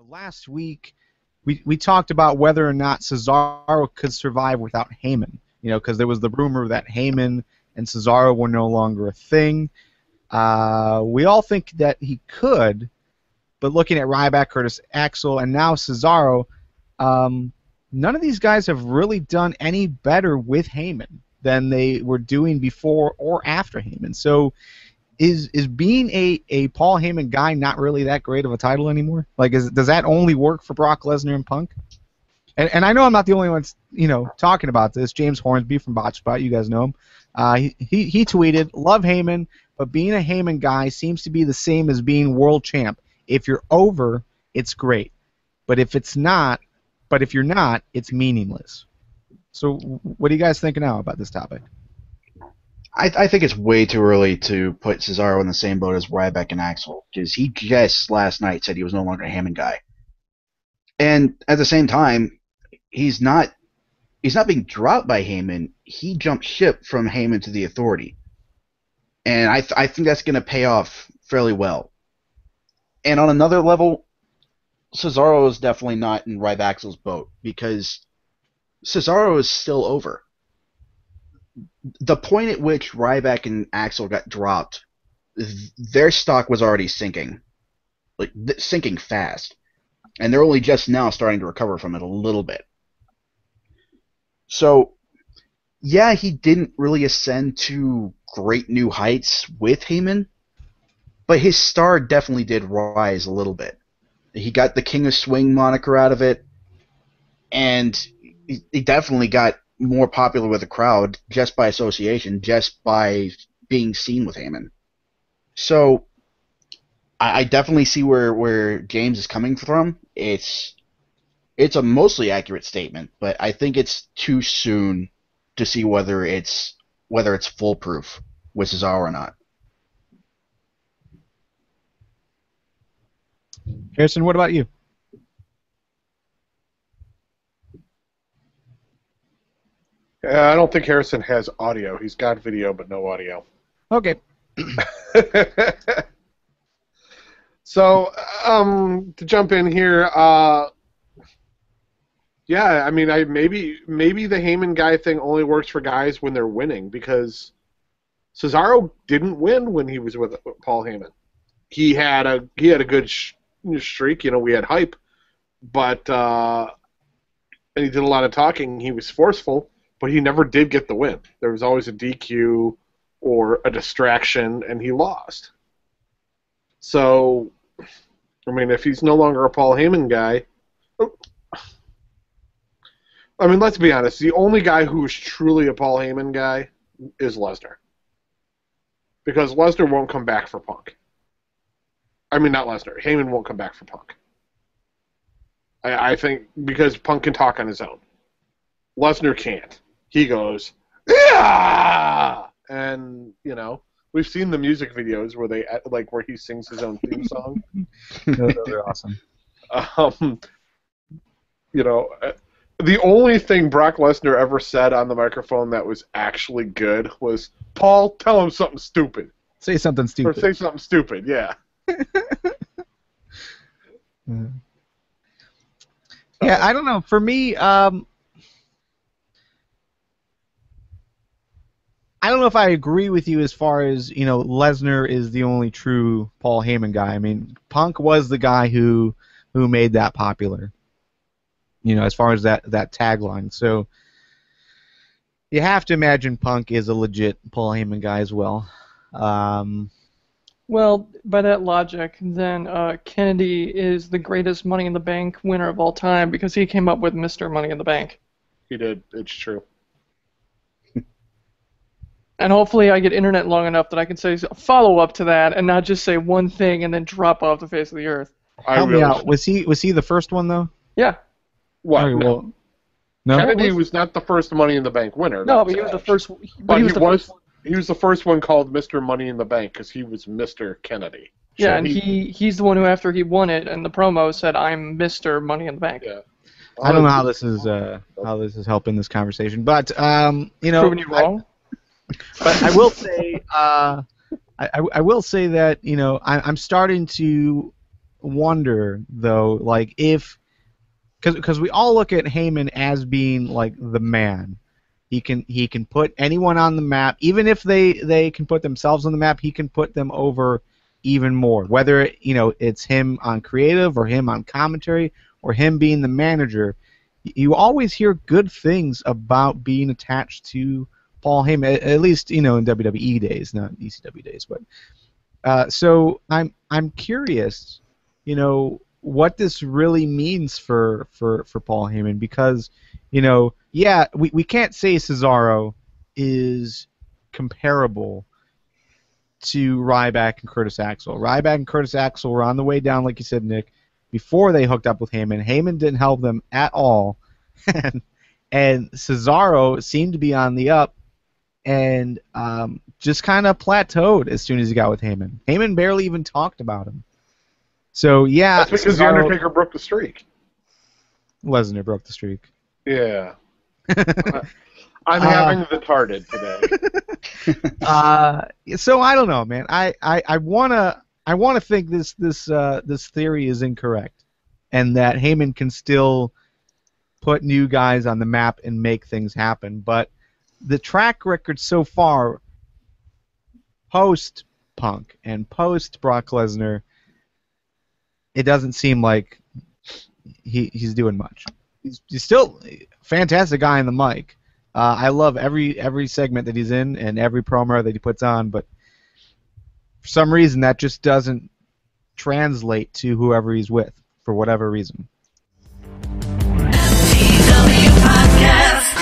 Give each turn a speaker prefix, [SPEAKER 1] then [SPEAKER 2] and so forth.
[SPEAKER 1] last week we talked about whether or not Cesaro could survive without Heyman. Because there was the rumor that Heyman and Cesaro were no longer a thing. We all think that he could, but looking at Ryback, Curtis Axel, and now Cesaro, none of these guys have really done any better with Heyman than they were doing before or after Heyman. So is being a Paul Heyman guy not really that great of a title anymore? Like, does that only work for Brock Lesnar and Punk? And I know I'm not the only one, talking about this. James Hornsby from BotchSpot, you guys know him. He tweeted, "Love Heyman, but being a Heyman guy seems to be the same as being world champ. If you're over, it's great, but if you're not, it's meaningless." So, what do you guys think now about this topic?
[SPEAKER 2] I think it's way too early to put Cesaro in the same boat as Ryback and Axel, because he just last night said he was no longer a Heyman guy, and at the same time, he's not being dropped by Heyman. He jumped ship from Heyman to the Authority, and I think that's going to pay off fairly well. And on another level, Cesaro is definitely not in Ryback's boat, because Cesaro is still over. The point at which Ryback and Axel got dropped, their stock was already sinking, sinking fast, and they're only just now starting to recover from it a little bit. So, yeah, he didn't really ascend to great new heights with Heyman, but his star definitely did rise a little bit. He got the King of Swing moniker out of it, and he definitely got more popular with the crowd just by association, just by being seen with Heyman. So I definitely see where James is coming from. It's a mostly accurate statement, but I think it's too soon to see whether it's foolproof with Cesaro or not.
[SPEAKER 1] Harrison, what about you?
[SPEAKER 3] I don't think Harrison has audio. He's got video, but no audio.
[SPEAKER 1] Okay.
[SPEAKER 3] So, to jump in here, yeah, I mean, maybe the Heyman guy thing only works for guys when they're winning, because Cesaro didn't win when he was with Paul Heyman. He had a good streak. We had hype, but and he did a lot of talking. He was forceful, but he never did get the win. There was always a DQ or a distraction, and he lost. So, I mean, if he's no longer a Paul Heyman guy, I mean, let's be honest. The only guy who is truly a Paul Heyman guy is Lesnar. Because Lesnar won't come back for Punk. I mean, not Lesnar. Heyman won't come back for Punk. I think because Punk can talk on his own. Lesnar can't. He goes, yeah! And, we've seen the music videos where where he sings his own theme song.
[SPEAKER 1] Those are awesome.
[SPEAKER 3] The only thing Brock Lesnar ever said on the microphone that was actually good was, "Paul, tell him something stupid."
[SPEAKER 1] Say something stupid.
[SPEAKER 3] Or say something stupid, yeah.
[SPEAKER 1] Yeah, I don't know. For me, I don't know if I agree with you as far as, Lesnar is the only true Paul Heyman guy. I mean, Punk was the guy who made that popular, as far as that tagline. So you have to imagine Punk is a legit Paul Heyman guy as well.
[SPEAKER 4] Well, by that logic, then Kennedy is the greatest Money in the Bank winner of all time because he came up with Mr. Money in the Bank.
[SPEAKER 3] He did. It's true.
[SPEAKER 4] And hopefully I get internet long enough that I can say a follow-up to that and not just say one thing and then drop off the face of the earth.
[SPEAKER 1] Help me out. Was he the first one, though?
[SPEAKER 4] Yeah.
[SPEAKER 3] What?
[SPEAKER 1] Right,
[SPEAKER 3] no.
[SPEAKER 1] No?
[SPEAKER 3] Kennedy was not the first Money in the Bank winner.
[SPEAKER 4] No, but he was the first.
[SPEAKER 3] But he was the first one called Mr. Money in the Bank because he was Mr. Kennedy.
[SPEAKER 4] Yeah,
[SPEAKER 3] So
[SPEAKER 4] and he's the one who, after he won it, and the promo said, "I'm Mr. Money in the Bank."
[SPEAKER 3] Yeah.
[SPEAKER 1] I don't know how this is helping this conversation, but
[SPEAKER 4] Proving you wrong.
[SPEAKER 1] But I will say, I will say that I'm starting to wonder though, like if because we all look at Heyman as being like the man. He can put anyone on the map, even if they can put themselves on the map. He can put them over even more. Whether it's him on creative or him on commentary or him being the manager, you always hear good things about being attached to Paul Heyman. At least in WWE days, not ECW days. But so I'm curious, what this really means for Paul Heyman, because yeah, we can't say Cesaro is comparable to Ryback and Curtis Axel. Ryback and Curtis Axel were on the way down, like you said, Nick, before they hooked up with Heyman. Heyman didn't help them at all, and Cesaro seemed to be on the up, and just kind of plateaued as soon as he got with Heyman. Heyman barely even talked about him. So yeah,
[SPEAKER 3] that's because The Undertaker broke the streak.
[SPEAKER 1] Lesnar broke the streak.
[SPEAKER 3] Yeah. I'm having the tarded today.
[SPEAKER 1] So I don't know, man. I wanna think this theory is incorrect, and that Heyman can still put new guys on the map and make things happen. But the track record so far, post Punk and post Brock Lesnar, it doesn't seem like he's doing much. He's still a fantastic guy on the mic. I love every segment that he's in and every promo that he puts on, but for some reason that just doesn't translate to whoever he's with, for whatever reason.
[SPEAKER 5] MTW Podcast.